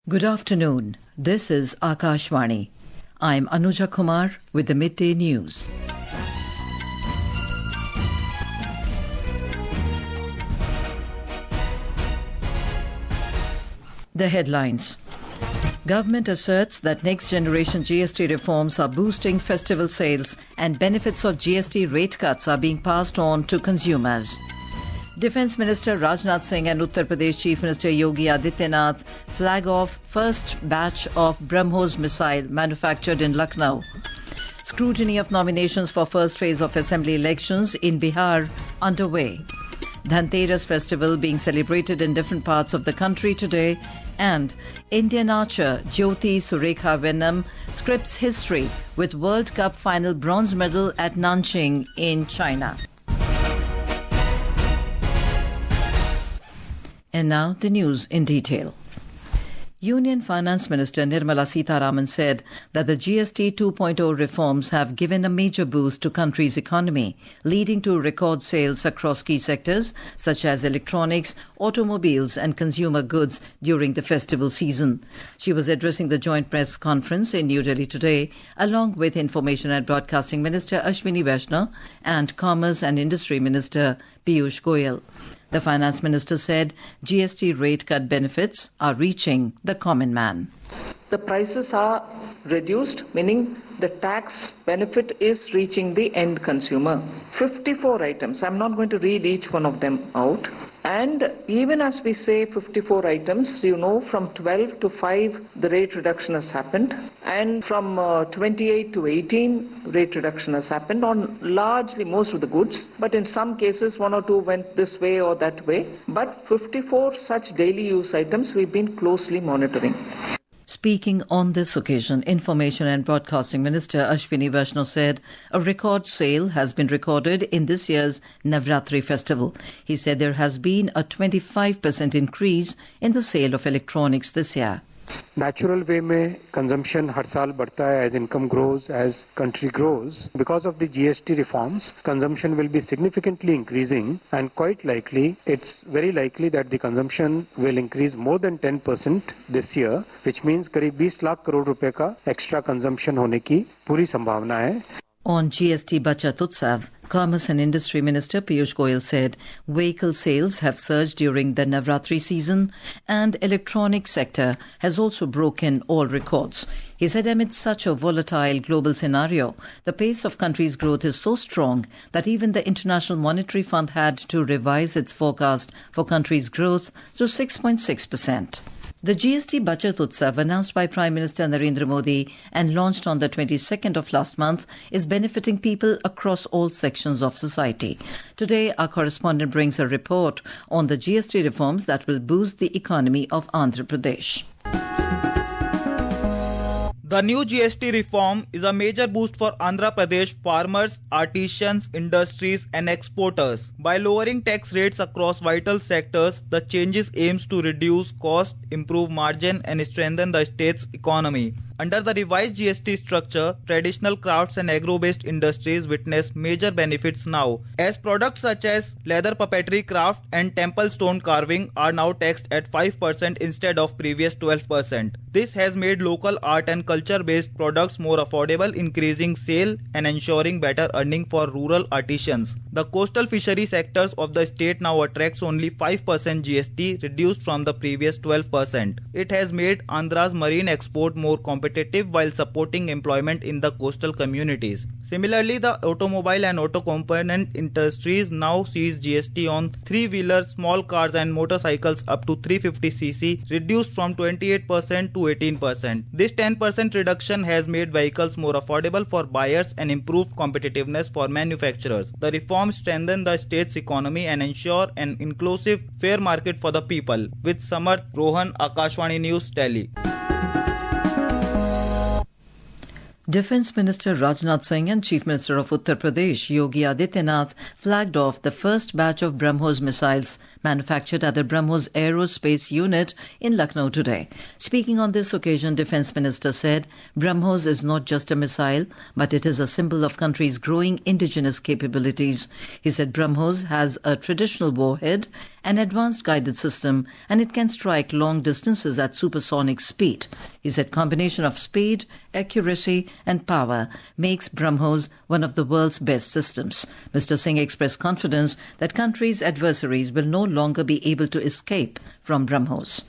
Good afternoon. This is Akashvani. I'm Anuja Kumar with the midday news. The headlines. Government asserts that next generation GST reforms are boosting festival sales and benefits of GST rate cuts are being passed on to consumers. Defence Minister Rajnath Singh and Uttar Pradesh Chief Minister Yogi Adityanath flag off first batch of BrahMos missile manufactured in Lucknow. Scrutiny of nominations for first phase of assembly elections in Bihar underway. Dhanteras festival being celebrated in different parts of the country today, and Indian archer Jyoti Surekha Venam scripts history with World Cup final bronze medal at Nanjing in China. And now the news in detail. Union Finance Minister Nirmala Sitharaman said that the GST 2.0 reforms have given a major boost to country's economy, leading to record sales across key sectors such as electronics, automobiles and consumer goods during the festival season. She was addressing the joint press conference in New Delhi today, along with Information and Broadcasting Minister Ashwini Vaishnaw and Commerce and Industry Minister Piyush Goyal. The Finance Minister said GST rate cut benefits are reaching the common man. The prices are reduced, meaning the tax benefit is reaching the end consumer. 54 items, I'm not going to read each one of them out. And even as we say 54 items, from 12 to 5 the rate reduction has happened, and from 28 to 18 rate reduction has happened on largely most of the goods, but in some cases one or two went this way or that way. But 54 such daily use items we've been closely monitoring. Speaking on this occasion, Information and Broadcasting Minister Ashwini Vaishnaw said a record sale has been recorded in this year's Navratri festival. He said there has been a 25% increase in the sale of electronics this year. Natural way में consumption हर साल बढ़ता है as income grows, as country grows. Because of the GST reforms, consumption will be significantly increasing, and quite likely, it's very likely that the consumption will increase more than 10% this year, which means करीब 20 लाख करोड़ रुपए का extra consumption होने की पूरी संभावना है. On GST Bachat Utsav, Commerce and Industry Minister Piyush Goyal said vehicle sales have surged during the Navratri season and electronic sector has also broken all records. He said amid such a volatile global scenario, the pace of country's growth is so strong that even the International Monetary Fund had to revise its forecast for country's growth to 6.6%. The GST Bachat Utsav, announced by Prime Minister Narendra Modi and launched on the 22nd of last month, is benefiting people across all sections of society. Today, our correspondent brings a report on the GST reforms that will boost the economy of Andhra Pradesh. The new GST reform is a major boost for Andhra Pradesh farmers, artisans, industries and exporters. By lowering tax rates across vital sectors, the changes aims to reduce cost, improve margin and strengthen the state's economy. Under the revised GST structure, traditional crafts and agro-based industries witness major benefits now, as products such as leather puppetry craft and temple stone carving are now taxed at 5% instead of previous 12%. This has made local art and culture-based products more affordable, increasing sale and ensuring better earning for rural artisans. The coastal fishery sectors of the state now attracts only 5% GST, reduced from the previous 12%. It has made Andhra's marine export more competitive while supporting employment in the coastal communities. Similarly, the automobile and auto component industries now sees GST on three-wheelers, small cars and motorcycles up to 350cc, reduced from 28% to 18%. This 10% reduction has made vehicles more affordable for buyers and improved competitiveness for manufacturers. The reforms strengthen the state's economy and ensure an inclusive, fair market for the people. With Samarth Rohan, Akashvani News, Delhi. Defence Minister Rajnath Singh and Chief Minister of Uttar Pradesh Yogi Adityanath flagged off the first batch of BrahMos missiles manufactured at the BrahMos Aerospace Unit in Lucknow today. Speaking on this occasion, Defence Minister said BrahMos is not just a missile, but it is a symbol of country's growing indigenous capabilities. He said BrahMos has a traditional warhead an advanced guided system, and it can strike long distances at supersonic speed. He said combination of speed, accuracy and power makes BrahMos one of the world's best systems. Mr. Singh expressed confidence that countries' adversaries will no longer be able to escape from BrahMos.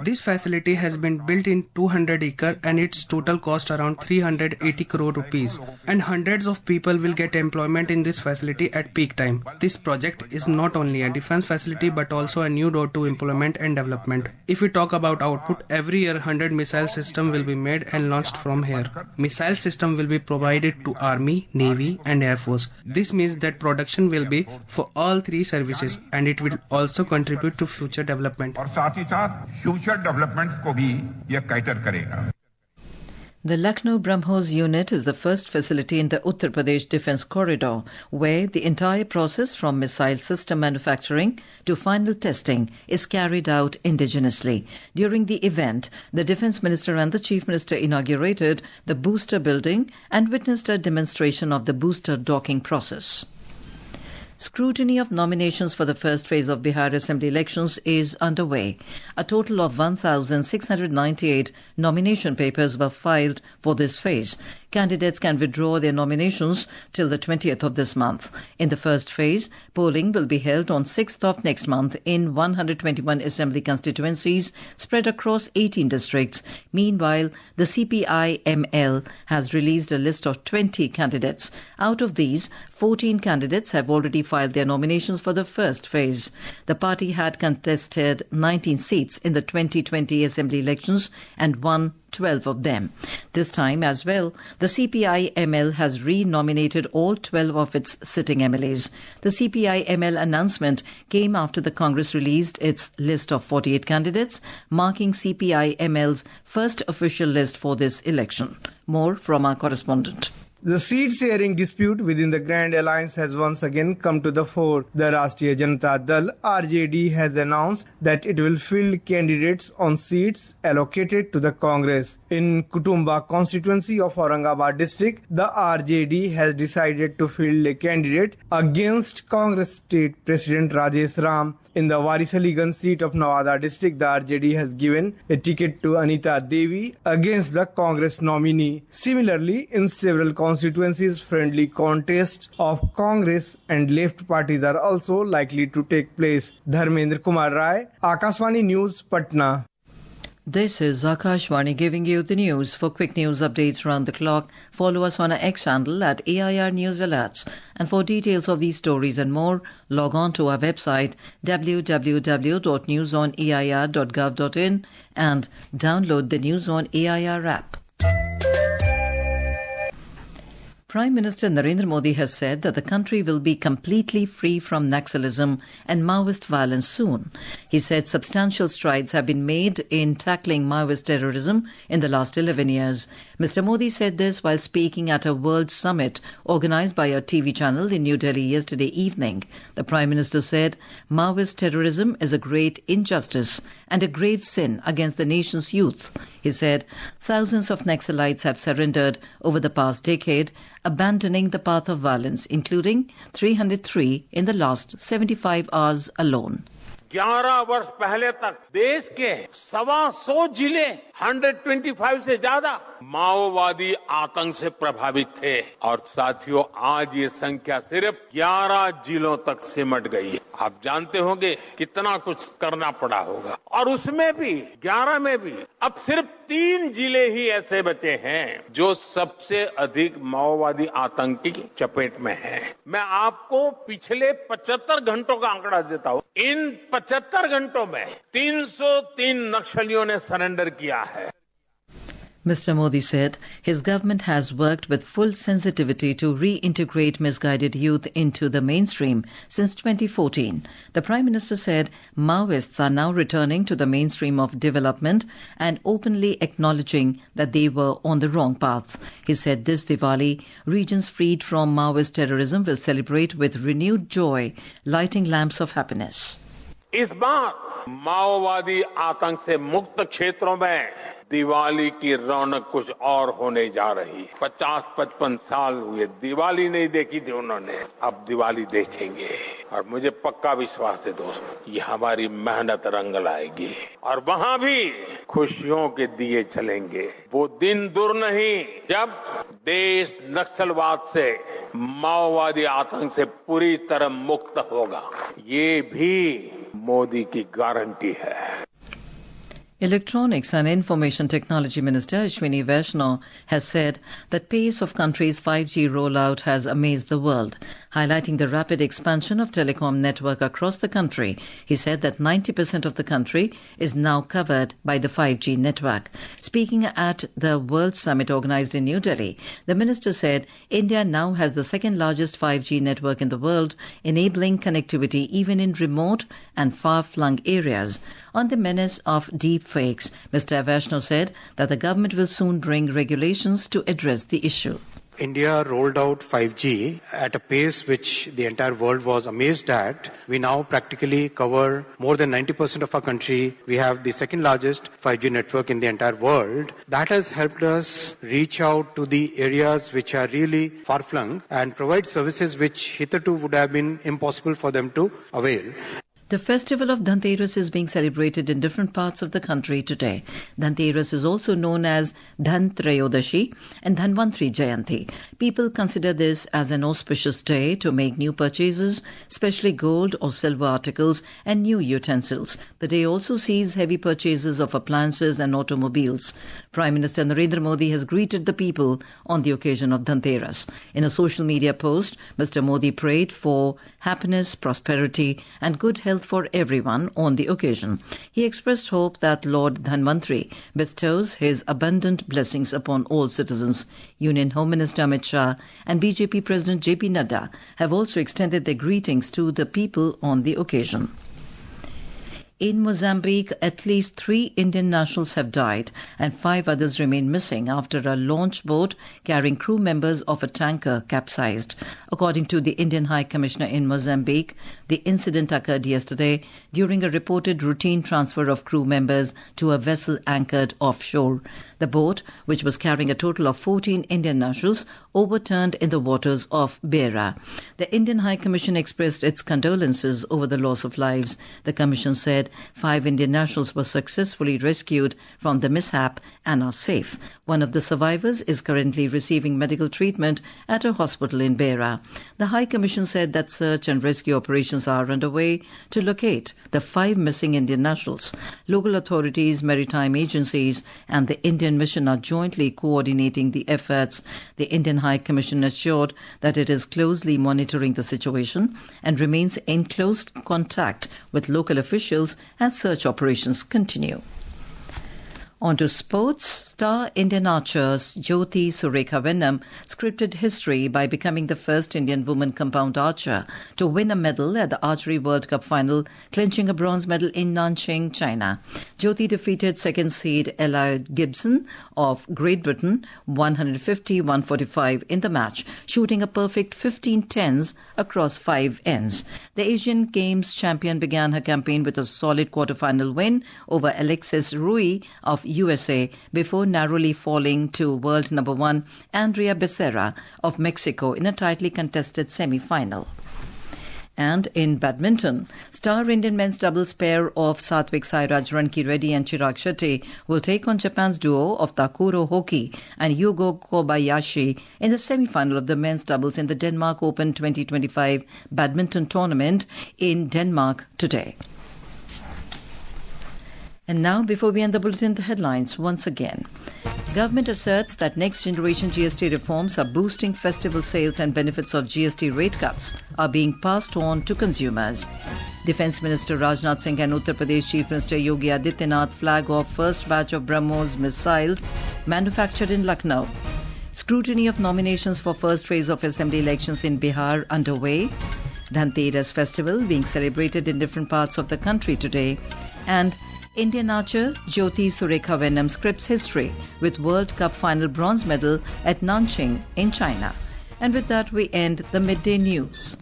This facility has been built in 200 acres and its total cost around 380 crore rupees. And hundreds of people will get employment in this facility at peak time. This project is not only a defense facility but also a new door to employment and development. If we talk about output, every year 100 missile systems will be made and launched from here. Missile system will be provided to Army, Navy and Air Force. This means that production will be for all three services and it will also contribute to future development. The Lucknow BrahMos unit is the first facility in the Uttar Pradesh Defence Corridor where the entire process from missile system manufacturing to final testing is carried out indigenously. During the event, the Defence Minister and the Chief Minister inaugurated the booster building and witnessed a demonstration of the booster docking process. Scrutiny of nominations for the first phase of Bihar Assembly elections is underway. A total of 1,698 nomination papers were filed for this phase. Candidates can withdraw their nominations till the 20th of this month. In the first phase, polling will be held on 6th of next month in 121 assembly constituencies spread across 18 districts. Meanwhile, the CPI-ML has released a list of 20 candidates. Out of these, 14 candidates have already filed their nominations for the first phase. The party had contested 19 seats in the 2020 assembly elections and won 12 of them. This time as well, the CPI-ML has re-nominated all 12 of its sitting MLAs. The CPI-ML announcement came after the Congress released its list of 48 candidates, marking CPI-ML's first official list for this election. More from our correspondent. The seat-sharing dispute within the Grand Alliance has once again come to the fore. The Rashtriya Janata Dal (RJD) has announced that it will field candidates on seats allocated to the Congress. In Kutumba constituency of Aurangabad district, the RJD has decided to field a candidate against Congress State President Rajesh Ram. In the Warisaliganj seat of Nawada district, the RJD has given a ticket to Anita Devi against the Congress nominee. Similarly, in several constituencies, friendly contests of Congress and left parties are also likely to take place. Dharmendra Kumar Rai, Akashvani News, Patna. This is Akashvani giving you the news. For quick news updates around the clock, follow us on our X handle at AIR News Alerts. And for details of these stories and more, log on to our website www.newsoneair.gov.in and download the News on AIR app. Prime Minister Narendra Modi has said that the country will be completely free from Naxalism and Maoist violence soon. He said substantial strides have been made in tackling Maoist terrorism in the last 11 years. Mr. Modi said this while speaking at a World Summit organized by a TV channel in New Delhi yesterday evening. The Prime Minister said Maoist terrorism is a great injustice and a grave sin against the nation's youth. He said thousands of Naxalites have surrendered over the past decade, abandoning the path of violence, including 303 in the last 75 hours alone. 11 वर्ष पहले तक देश के 125 जिले 125 से ज्यादा माओवादी आतंक से प्रभावित थे और साथियों आज ये संख्या सिर्फ 11 जिलों तक सिमट गई है। आप जानते होंगे कितना कुछ करना पड़ा होगा और उसमें भी 11 में भी अब सिर्फ 3 जिले ही ऐसे बचे हैं जो सबसे अधिक माओवादी आतंक की चपेट में हैं। मैं आपको पिछले 75 घंटों का आंकड़ा देता हूं। इन 75 घंटों में 303 नक्सलियों ने सरेंडर किया है। Mr. Modi said his government has worked with full sensitivity to reintegrate misguided youth into the mainstream since 2014. The Prime Minister said Maoists are now returning to the mainstream of development and openly acknowledging that they were on the wrong path. He said this Diwali, regions freed from Maoist terrorism will celebrate with renewed joy, lighting lamps of happiness. इस बार माओवादी आतंक से मुक्त क्षेत्रों में दिवाली की रौनक कुछ और होने जा रही है। 50-55 साल हुए दिवाली नहीं देखी थी उन्होंने, अब दिवाली देखेंगे। और मुझे पक्का विश्वास है दोस्तों, ये हमारी मेहनत रंग लाएगी और वहां भी खुशियों के दिए जलेंगे। वो दिन दूर नहीं जब देश नक्सलवाद से, माओवादी आतंक से पूरी तरह मुक्त होगा। ये भी मोदी की गारंटी है। Electronics and Information Technology Minister Ashwini Vaishnaw has said that pace of country's 5G rollout has amazed the world. Highlighting the rapid expansion of telecom network across the country, he said that 90% of the country is now covered by the 5G network. Speaking at the World Summit organized in New Delhi, the minister said India now has the second largest 5G network in the world, enabling connectivity even in remote and far-flung areas. On the menace of deep fakes, Mr. Vaishnaw said that the government will soon bring regulations to address the issue. India rolled out 5G at a pace which the entire world was amazed at. We now practically cover more than 90% of our country. We have the second largest 5G network in the entire world. That has helped us reach out to the areas which are really far-flung and provide services which hitherto would have been impossible for them to avail. The festival of Dhanteras is being celebrated in different parts of the country today. Dhanteras is also known as Dhan Trayodashi and Dhanvantri Jayanti. People consider this as an auspicious day to make new purchases, especially gold or silver articles and new utensils. The day also sees heavy purchases of appliances and automobiles. Prime Minister Narendra Modi has greeted the people on the occasion of Dhanteras. In a social media post, Mr. Modi prayed for happiness, prosperity and good health for everyone on the occasion. He expressed hope that Lord Dhanvantri bestows his abundant blessings upon all citizens. Union Home Minister Amit Shah and BJP President JP Nadda have also extended their greetings to the people on the occasion. In Mozambique, at least 3 Indian nationals have died and 5 others remain missing after a launch boat carrying crew members of a tanker capsized. According to the Indian High Commissioner in Mozambique, the incident occurred yesterday during a reported routine transfer of crew members to a vessel anchored offshore. The boat, which was carrying a total of 14 Indian nationals, overturned in the waters of Beira. The Indian High Commission expressed its condolences over the loss of lives. The Commission said 5 Indian nationals were successfully rescued from the mishap and are safe. One of the survivors is currently receiving medical treatment at a hospital in Beira. The High Commission said that search and rescue operations are underway to locate the 5 missing Indian nationals. Local authorities, maritime agencies and the Indian mission are jointly coordinating the efforts. The Indian High Commission assured that it is closely monitoring the situation and remains in close contact with local officials as search operations continue. On to sports. Star Indian archer Jyoti Surekha Venom scripted history by becoming the first Indian woman compound archer to win a medal at the Archery World Cup final, clinching a bronze medal in Nanjing, China. Jyoti defeated second seed Ella Gibson of Great Britain 150-145 in the match, shooting a perfect 15 tens across 5 ends. The Asian Games champion began her campaign with a solid quarter-final win over Alexis Rui of USA before narrowly falling to world number 1 Andrea Becerra of Mexico in a tightly contested semi-final. And in badminton, star Indian men's doubles pair of Satvik Sairaj Ranki Reddy and Chirag Shetty will take on Japan's duo of Takuro Hoki and Yugo Kobayashi in the semi-final of the men's doubles in the Denmark Open 2025 badminton tournament in Denmark today. And now, before we end the bulletin, the headlines once again. Government asserts that next generation GST reforms are boosting festival sales and benefits of GST rate cuts are being passed on to consumers. Defence Minister Rajnath Singh and Uttar Pradesh Chief Minister Yogi Adityanath flag off first batch of BrahMos missiles manufactured in Lucknow. Scrutiny of nominations for first phase of assembly elections in Bihar underway. Dhanteras festival being celebrated in different parts of the country today. And Indian archer Jyoti Surekha Venom scripts history with World Cup final bronze medal at Nanjing in China. And with that, we end the midday news.